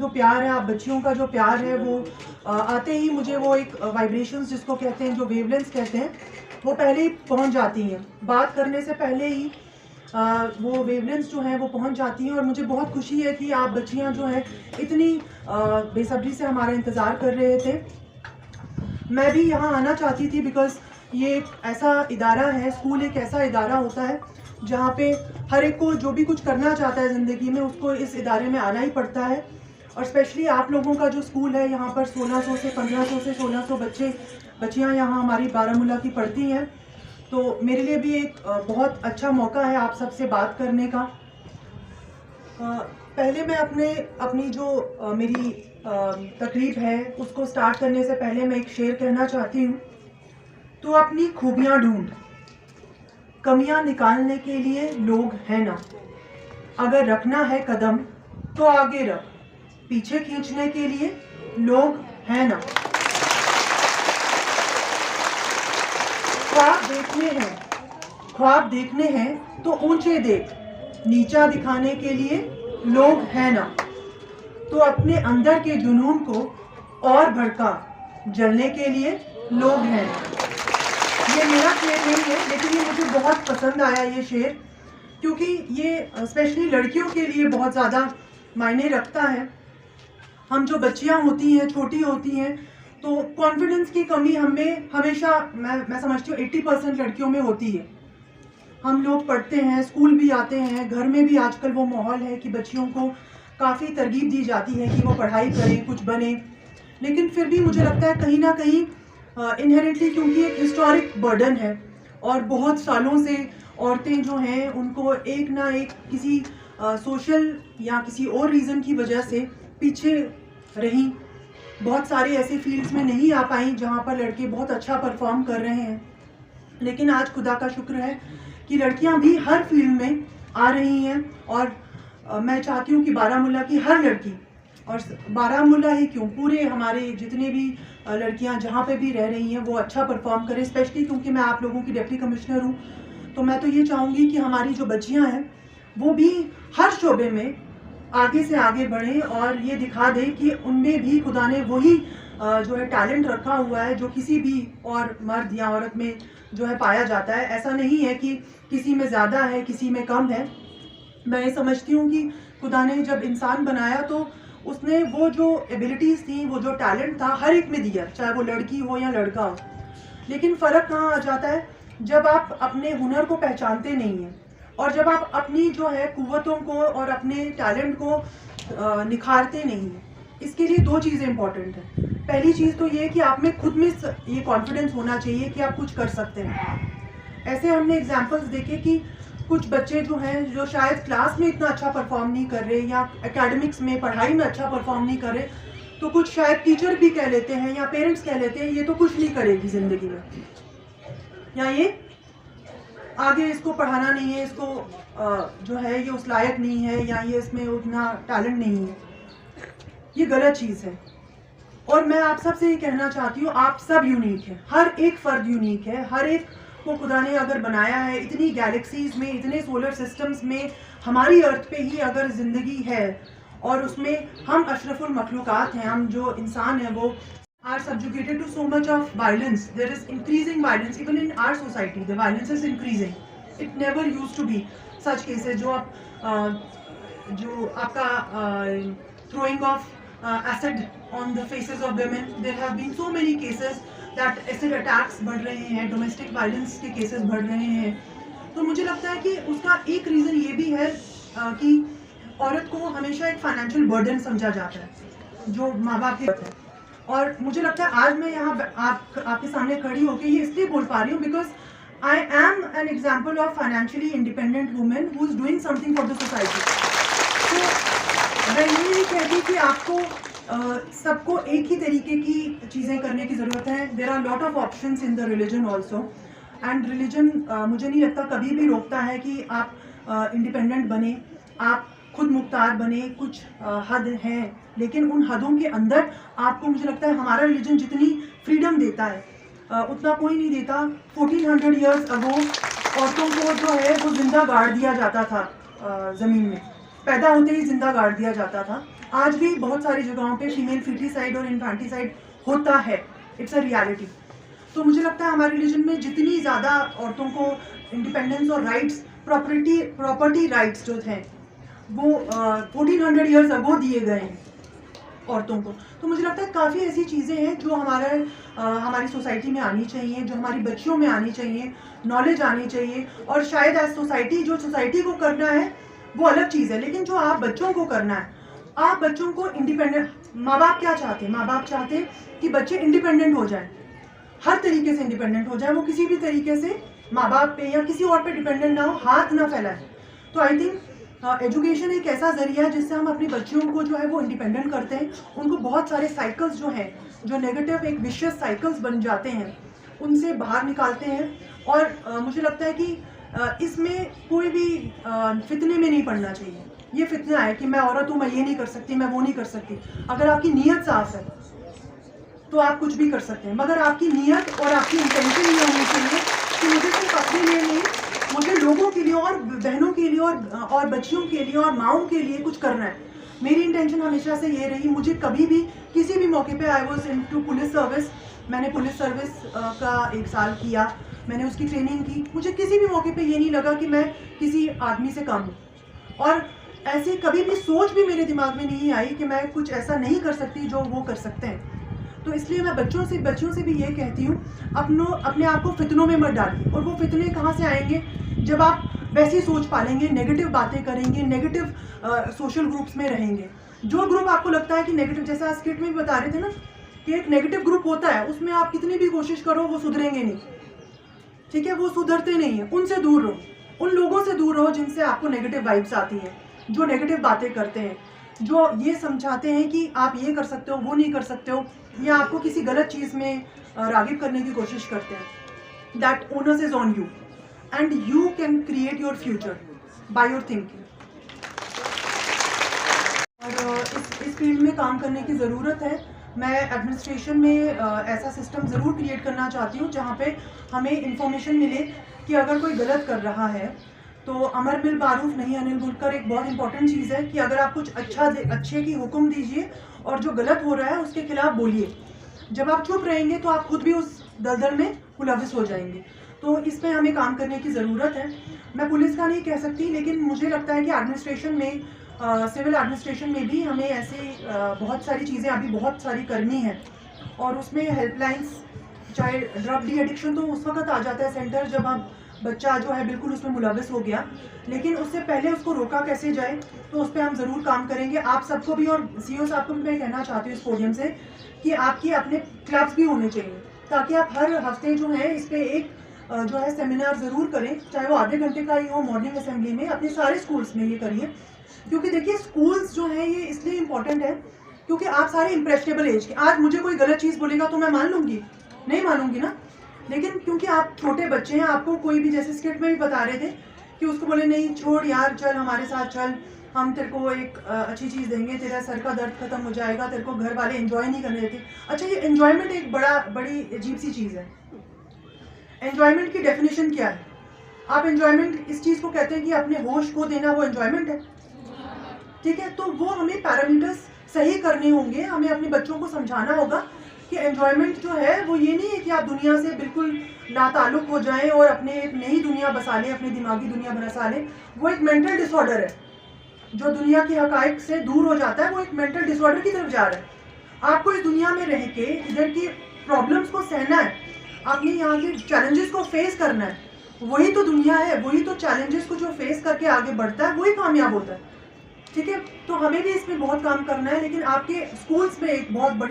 जो प्यार है, आप बच्चियों का जो प्यार है वो आते ही मुझे वो एक वाइब्रेशंस जिसको कहते हैं, जो वेवलेंथ्स कहते हैं, वो पहले ही पहुंच जाती हैं। बात करने से पहले ही वो वेवलेंथ्स जो हैं वो पहुंच जाती हैं। और मुझे बहुत खुशी है कि आप बच्चियां जो हैं इतनी बेसब्री से हमारा इंतज़ार कर रहे थे। मैं भी यहाँ आना चाहती थी बिकॉज़ ये एक ऐसा इदारा है, स्कूल एक ऐसा इदारा होता है जहाँ पे हर एक को जो भी कुछ करना चाहता है ज़िंदगी में उसको इस इदारे में आना ही पड़ता है। और स्पेशली आप लोगों का जो स्कूल है, यहाँ पर 1600 से 1500 से 1600 बच्चियाँ यहाँ हमारी बारामूला की पढ़ती हैं। तो मेरे लिए भी एक बहुत अच्छा मौका है आप सबसे बात करने का। पहले मैं अपनी जो मेरी तकरीब है उसको स्टार्ट करने से पहले मैं एक शेर कहना चाहती हूँ। तो अपनी खूबियाँ ढूंढ, कमियाँ निकालने के लिए लोग हैं ना। अगर रखना है कदम तो आगे रख, पीछे खींचने के लिए लोग हैं ना। ख्वाब देखने हैं तो ऊंचे देख, नीचा दिखाने के लिए लोग हैं ना। तो अपने अंदर के जुनून को और भड़का, जलने के लिए लोग हैं ना। ये मेरा शेर नहीं है, लेकिन ये मुझे बहुत पसंद आया ये शेर, क्योंकि ये स्पेशली लड़कियों के लिए बहुत ज़्यादा मायने रखता है। हम जो बच्चियां होती हैं, छोटी होती हैं, तो कॉन्फिडेंस की कमी हमें हमेशा मैं समझती हूँ 80% लड़कियों में होती है। हम लोग पढ़ते हैं, स्कूल भी आते हैं, घर में भी आजकल वो माहौल है कि बच्चियों को काफ़ी तरगीब दी जाती है कि वो पढ़ाई करें, कुछ बने। लेकिन फिर भी मुझे लगता है कहीं ना कहीं इनहेरेंटली, क्योंकि एक हिस्टोरिक बर्डन है और बहुत सालों से औरतें जो हैं उनको एक ना एक किसी सोशल या किसी और रीज़न की वजह से पीछे रहीं। बहुत सारे ऐसे फील्ड्स में नहीं आ पाई जहाँ पर लड़के बहुत अच्छा परफॉर्म कर रहे हैं। लेकिन आज खुदा का शुक्र है कि लड़कियाँ भी हर फील्ड में आ रही हैं। और मैं चाहती हूँ कि बारामूला की हर लड़की, और बारामूला ही क्यों, पूरे हमारे जितने भी लड़कियां जहाँ पे भी रह रही हैं वो अच्छा परफॉर्म करें। स्पेशली क्योंकि मैं आप लोगों की डिप्टी कमिश्नर हूँ, तो मैं तो ये चाहूँगी कि हमारी जो बच्चियां हैं वो भी हर शोबे में आगे से आगे बढ़ें और ये दिखा दें कि उनमें भी खुदा ने वही जो है टैलेंट रखा हुआ है जो किसी भी और मर्द या औरत में जो है पाया जाता है। ऐसा नहीं है कि किसी में ज़्यादा है, किसी में कम है। मैं ये समझती हूँ कि खुदा ने जब इंसान बनाया तो उसने वो जो एबिलिटीज़ थी, वो जो टैलेंट था, हर एक में दिया, चाहे वो लड़की हो या लड़का हो। लेकिन फ़र्क कहाँ आ जाता है, जब आप अपने हुनर को पहचानते नहीं हैं और जब आप अपनी जो है कुव्वतों को और अपने टैलेंट को निखारते नहीं हैं। इसके लिए दो चीज़ें इंपॉर्टेंट हैं। पहली चीज़ तो ये कि आप में खुद में ये कॉन्फिडेंस होना चाहिए कि आप कुछ कर सकते हैं। ऐसे हमने एग्जाम्पल्स देखे कि कुछ बच्चे जो हैं जो शायद क्लास में इतना अच्छा परफॉर्म नहीं कर रहे या एकेडमिक्स में, पढ़ाई में अच्छा परफॉर्म नहीं कर रहे, तो कुछ शायद टीचर भी कह लेते हैं या पेरेंट्स कह लेते हैं ये तो कुछ नहीं करेगी ज़िंदगी में, या ये आगे इसको पढ़ाना नहीं है, इसको जो है ये उस लायक नहीं है, या ये इसमें उतना टैलेंट नहीं है। ये गलत चीज़ है। और मैं आप सबसे ये कहना चाहती हूँ, आप सब यूनिक हैं, हर एक फ़र्द यूनिक है। हर एक को खुदा ने अगर बनाया है, इतनी गैलेक्सीज में, इतने सोलर सिस्टम्स में, हमारी अर्थ पे ही अगर ज़िंदगी है और उसमें हम अशरफुल मखलूक़ात हैं, हम जो इंसान हैं वो are subjugated to so much of violence. There is increasing violence even in our society. The violence is increasing. It never used to be such cases जो आपका throwing of acid on the faces of women. There have been so many cases that acid attacks बढ़ रहे हैं, domestic violence के cases बढ़ रहे हैं। तो मुझे लगता है कि उसका एक रीज़न ये भी है कि औरत को हमेशा एक फाइनेंशियल बर्डन समझा जाता है जो माँ बाप की है। और मुझे लगता है आज मैं यहाँ आपके सामने खड़ी होकर ये इसलिए बोल पा रही हूँ because I am an example of financially independent women who is doing something for the society. तो मैं ये नहीं कहती कि आपको सबको एक ही तरीके की चीज़ें करने की ज़रूरत है। There are lot of options in the religion also, and religion मुझे नहीं लगता कभी भी रोकता है कि आप इंडिपेंडेंट बने, आप खुद मुख्तार बने। कुछ हद हैं, लेकिन उन हदों के अंदर आपको, मुझे लगता है हमारा रिलीजन जितनी फ्रीडम देता है उतना कोई नहीं देता। 1400 ईयर्स अगो औरतों को जो है वो जिंदा गाड़ दिया जाता था, ज़मीन में पैदा होते ही जिंदा गाड़ दिया जाता था। आज भी बहुत सारी जगहों पे फीमेल फिटिसाइड और इन्फेंटिसाइड होता है, इट्स अ रियलिटी। तो मुझे लगता है हमारे रिलीजन में जितनी ज़्यादा औरतों को इंडिपेंडेंस और राइट्स, प्रॉपर्टी राइट्स जो थे वो 1400 ईयर्स अगो दिए गए हैं औरतों को, तो मुझे लगता है काफ़ी ऐसी चीज़ें हैं जो हमारी सोसाइटी में आनी चाहिए, जो हमारी बच्चियों में आनी चाहिए, नॉलेज आनी चाहिए। और शायद एज सोसाइटी, जो सोसाइटी को करना है वो अलग चीज़ है, लेकिन जो आप बच्चों को करना है, आप बच्चों को इंडिपेंडेंट, माँ बाप क्या चाहते हैं? माँ बाप चाहते हैं कि बच्चे इंडिपेंडेंट हो जाएं, हर तरीके से इंडिपेंडेंट हो जाए, वो किसी भी तरीके से माँ बाप पे या किसी और पे डिपेंडेंट ना हो, हाथ ना फैलाए। तो आई थिंक एजुकेशन एक ऐसा जरिया है जिससे हम अपनी बच्चियों को जो है वो इंडिपेंडेंट करते हैं, उनको बहुत सारे साइकिल्स जो हैं, जो नेगेटिव एक विशियस साइकिल्स बन जाते हैं, उनसे बाहर निकालते हैं। और मुझे लगता है कि इसमें कोई भी फितने में नहीं पड़ना चाहिए। ये फितना है कि मैं औरत हूँ, मैं ये नहीं कर सकती, मैं वो नहीं कर सकती। अगर आपकी नीयत साफ है तो आप कुछ भी कर सकते हैं, मगर आपकी नीयत और आपकी इंटेंशन ये होनी चाहिए कि मुझे सिर्फ अपने लिए नहीं, मुझे लोगों के लिए और बहनों के लिए और बच्चियों के लिए और माँओं के लिए कुछ करना है। मेरी इंटेंशन हमेशा से ये रही। मुझे कभी भी किसी भी मौके पे I was into police service, मैंने पुलिस सर्विस का 1 साल किया, मैंने उसकी ट्रेनिंग की। मुझे किसी भी मौके पे ये नहीं लगा कि मैं किसी आदमी से कम हूँ, और ऐसी कभी भी सोच भी मेरे दिमाग में नहीं आई कि मैं कुछ ऐसा नहीं कर सकती जो वो कर सकते हैं। तो इसलिए मैं बच्चों से भी ये कहती हूँ, अपने आप को फितनों में मत डालिए। और वो फितने कहाँ से आएंगे? जब आप वैसी सोच पालेंगे, नेगेटिव बातें करेंगे, नेगेटिव सोशल ग्रुप्स में रहेंगे। जो ग्रुप आपको लगता है कि नेगेटिव, जैसा आप स्किट में भी बता रहे थे ना कि एक नेगेटिव ग्रुप होता है, उसमें आप कितनी भी कोशिश करो वो सुधरेंगे नहीं, ठीक है, वो सुधरते नहीं है। उनसे दूर रहो, उन लोगों से दूर रहो जिनसे आपको नेगेटिव वाइब्स आती हैं, जो नेगेटिव बातें करते हैं, जो ये समझाते हैं कि आप ये कर सकते हो, वो नहीं कर सकते हो, या आपको किसी गलत चीज़ में रागिब करने की कोशिश करते हैं। That onus is on you and you can create your future by your thinking. और इस फील्ड में काम करने की ज़रूरत है। मैं एडमिनिस्ट्रेशन में ऐसा सिस्टम ज़रूर क्रिएट करना चाहती हूँ जहाँ पे हमें इंफॉर्मेशन मिले कि अगर कोई गलत कर रहा है तो अमर बिल मारूफ नहीं अनिल मुनकर एक बहुत इंपॉर्टेंट चीज़ है कि अगर आप कुछ अच्छे की हुक्म दीजिए और जो गलत हो रहा है उसके खिलाफ बोलिए। जब आप चुप रहेंगे तो आप खुद भी उस दलदल में मुलविस हो जाएंगे। तो इसमें हमें काम करने की ज़रूरत है। मैं पुलिस का नहीं कह सकती, लेकिन मुझे लगता है कि एडमिनिस्ट्रेशन में, सिविल एडमिनिस्ट्रेशन में भी हमें ऐसे बहुत सारी चीज़ें अभी बहुत सारी करनी है। और उसमें हेल्पलाइंस, चाहे ड्रग डी एडिक्शन तो उस वक्त आ जाता है सेंटर जब आप बच्चा जो है बिल्कुल उसमें मुलविस हो गया, लेकिन उससे पहले उसको रोका कैसे जाए, तो उस पर हम ज़रूर काम करेंगे। आप सबको भी और सीईओ साहब को भी मैं कहना चाहती हूँ इस पोडियम से कि आपकी अपने क्लब्स भी होने चाहिए, ताकि आप हर हफ्ते जो है इस पर एक जो है सेमिनार ज़रूर करें, चाहे वो आधे घंटे का ही हो, मॉर्निंग असेंबली में, अपने सारे स्कूल्स में ये करिए। क्योंकि देखिए स्कूल्स जो है ये इसलिए इम्पोर्टेंट है क्योंकि आप सारे इम्प्रेशनेबल एज के, आज मुझे कोई गलत चीज़ बोलेगा तो मैं मान लूँगी? नहीं मानूंगी ना। लेकिन क्योंकि आप छोटे बच्चे हैं, आपको कोई भी, जैसे स्किट में भी बता रहे थे कि उसको बोले नहीं छोड़ यार, चल हमारे साथ चल, हम तेरे को एक अच्छी चीज़ देंगे, तेरा सर का दर्द खत्म हो जाएगा, तेरे को घर वाले एंजॉय नहीं करने देते। अच्छा, ये एंजॉयमेंट एक बड़ी अजीब सी चीज़ है। एंजॉयमेंट की डेफिनेशन क्या है? आप एंजॉयमेंट इस चीज़ को कहते हैं कि अपने होश को देना, वो एंजॉयमेंट है, ठीक है। तो वो हमें पैरामीटर्स सही करने होंगे, हमें अपने बच्चों को समझाना होगा कि एंजॉयमेंट जो है वो ये नहीं है कि आप दुनिया से बिल्कुल नाताल्लुक हो जाएं और अपने एक नई दुनिया बसा लें, अपनी दिमागी दुनिया बसा लें। वो एक मेंटल डिसऑर्डर है, जो दुनिया की हकायक से दूर हो जाता है, वो एक मेंटल डिसऑर्डर की तरफ जा रहा है। आपको इस दुनिया में रह के इधर की प्रॉब्लम्स को सहना है, आपने यहाँ के चैलेंजेस को फेस करना है। वही तो दुनिया है, वही तो चैलेंजेस को जो फेस करके आगे बढ़ता है वही कामयाब होता है, ठीक है। तो हमें भी इसमें बहुत काम करना है, लेकिन आपके स्कूल्स में एक बहुत बड़ी